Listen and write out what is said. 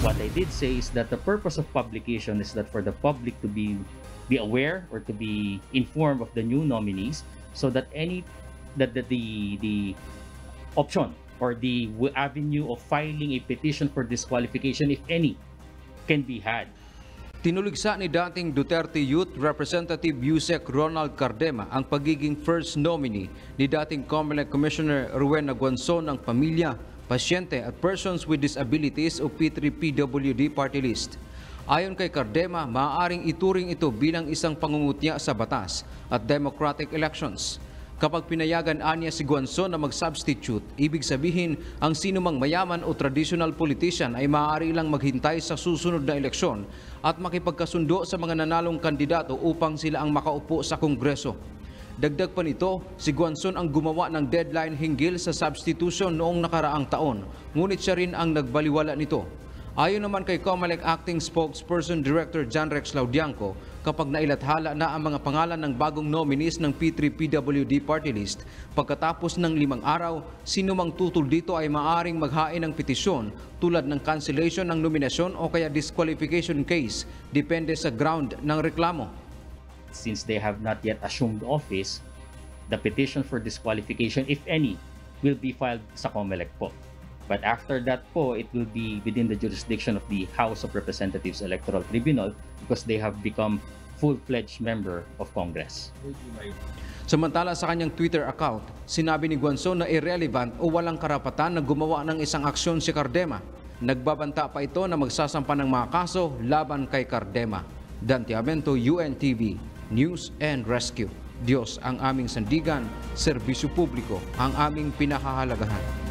What I did say is that the purpose of publication is that for the public to be aware or to be informed of the new nominees, so that the option or the avenue of filing a petition for disqualification, if any, can be had. Tinuligsa ni dating Duterte Youth Representative Yusek Ronald Cardema ang pagiging first nominee ni dating COMELEC Commissioner Rowena Guanzon ng pamilya, pasyente at persons with disabilities o P3PWD party list. Ayon kay Cardema, maaaring ituring ito bilang isang pangungutya sa batas at democratic elections. Kapag pinayagan aniya si Guanzon na mag-substitute, ibig sabihin ang sinumang mayaman o traditional politician ay maaari lang maghintay sa susunod na eleksyon at makipagkasundo sa mga nanalong kandidato upang sila ang makaupo sa Kongreso. Dagdag pa nito, si Guanzon ang gumawa ng deadline hinggil sa substitution noong nakaraang taon, ngunit siya rin ang nagbaliwala nito. Ayon naman kay COMELEC Acting Spokesperson Director John Rex Laudianco, kapag nailathala na ang mga pangalan ng bagong nominees ng P3PWD party list, pagkatapos ng 5 araw, sinumang tutol dito ay maaaring maghain ng petisyon tulad ng cancellation ng nominasyon o kaya disqualification case, depende sa ground ng reklamo. Since they have not yet assumed office, the petition for disqualification, if any, will be filed sa COMELEC po. But after that po, it will be within the jurisdiction of the House of Representatives Electoral Tribunal because they have become full-fledged member of Congress. Samantala sa kanyang Twitter account, sinabi ni Guanzon na irrelevant o walang karapatan na gumawa ng isang aksyon si Cardema. Nagbabanta pa ito na magsasampa ng mga kaso laban kay Cardema. Dan Tiamento, UNTV, News and Rescue. Diyos ang aming sandigan, serbisyo publiko ang aming pinahahalagahan.